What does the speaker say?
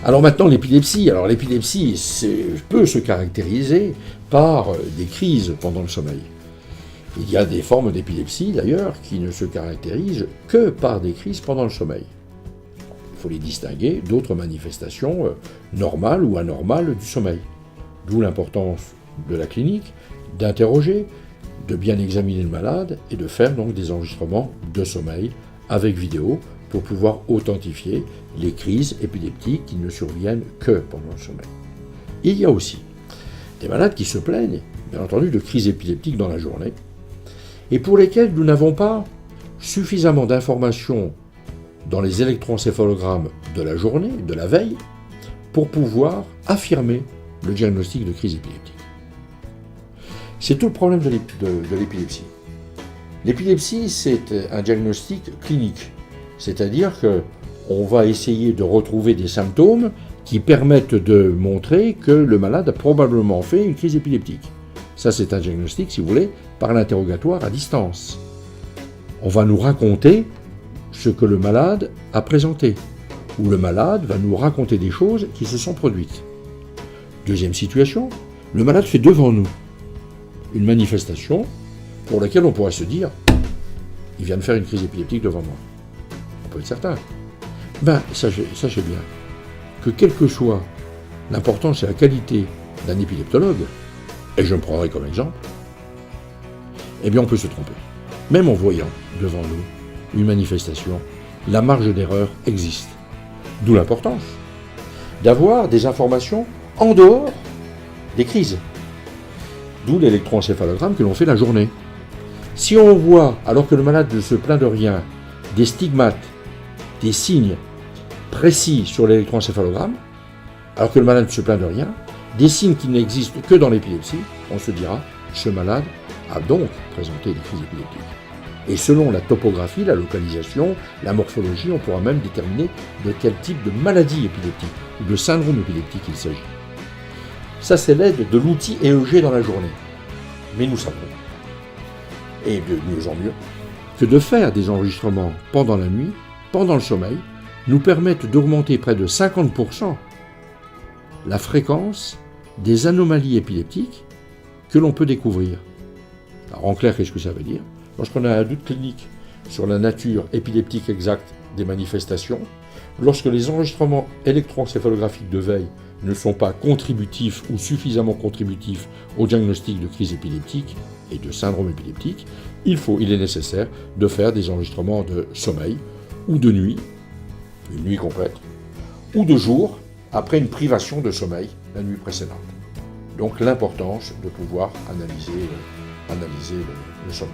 Alors maintenant, l'épilepsie. Alors l'épilepsie peut se caractériser par des crises pendant le sommeil. Il y a des formes d'épilepsie, d'ailleurs, qui ne se caractérisent que par des crises pendant le sommeil. Il faut les distinguer d'autres manifestations normales ou anormales du sommeil. D'où l'importance de la clinique, d'interroger, de bien examiner le malade et de faire donc des enregistrements de sommeil avec vidéo pour pouvoir authentifier les crises épileptiques qui ne surviennent que pendant le sommeil. Il y a aussi des malades qui se plaignent, bien entendu, de crises épileptiques dans la journée et pour lesquels nous n'avons pas suffisamment d'informations dans les électroencéphalogrammes de la journée, de la veille, pour pouvoir affirmer le diagnostic de crise épileptique. C'est tout le problème de l'épilepsie. L'épilepsie, c'est un diagnostic clinique, c'est-à-dire qu'on va essayer de retrouver des symptômes qui permettent de montrer que le malade a probablement fait une crise épileptique. Ça, c'est un diagnostic, si vous voulez, par l'interrogatoire à distance. On va nous raconter ce que le malade a présenté, ou le malade va nous raconter des choses qui se sont produites. Deuxième situation, le malade fait devant nous une manifestation pour laquelle on pourrait se dire « il vient de faire une crise épileptique devant moi ». On peut être certain. Sachez bien que quelle que soit l'importance et la qualité d'un épileptologue, et je me prendrai comme exemple, eh bien on peut se tromper. Même en voyant devant nous une manifestation, la marge d'erreur existe. D'où l'importance d'avoir des informations en dehors des crises. D'où l'électroencéphalogramme que l'on fait la journée. Si on voit, alors que le malade ne se plaint de rien, des stigmates, des signes précis sur l'électroencéphalogramme, alors que le malade ne se plaint de rien, des signes qui n'existent que dans l'épilepsie, on se dira, ce malade a donc présenté des crises épileptiques. Et selon la topographie, la localisation, la morphologie, on pourra même déterminer de quel type de maladie épileptique ou de syndrome épileptique il s'agit. Ça, c'est l'aide de l'outil EEG dans la journée. Mais nous savons, et de mieux en mieux, que de faire des enregistrements pendant la nuit, pendant le sommeil, nous permettent d'augmenter près de 50% la fréquence des anomalies épileptiques que l'on peut découvrir. Alors en clair, qu'est-ce que ça veut dire ? Lorsqu'on a un doute clinique sur la nature épileptique exacte des manifestations, lorsque les enregistrements électroencéphalographiques de veille ne sont pas contributifs ou suffisamment contributifs au diagnostic de crise épileptique et de syndrome épileptique, il est nécessaire de faire des enregistrements de sommeil ou de nuit, une nuit complète, ou de jour après une privation de sommeil la nuit précédente. Donc l'importance de pouvoir analyser le sommeil.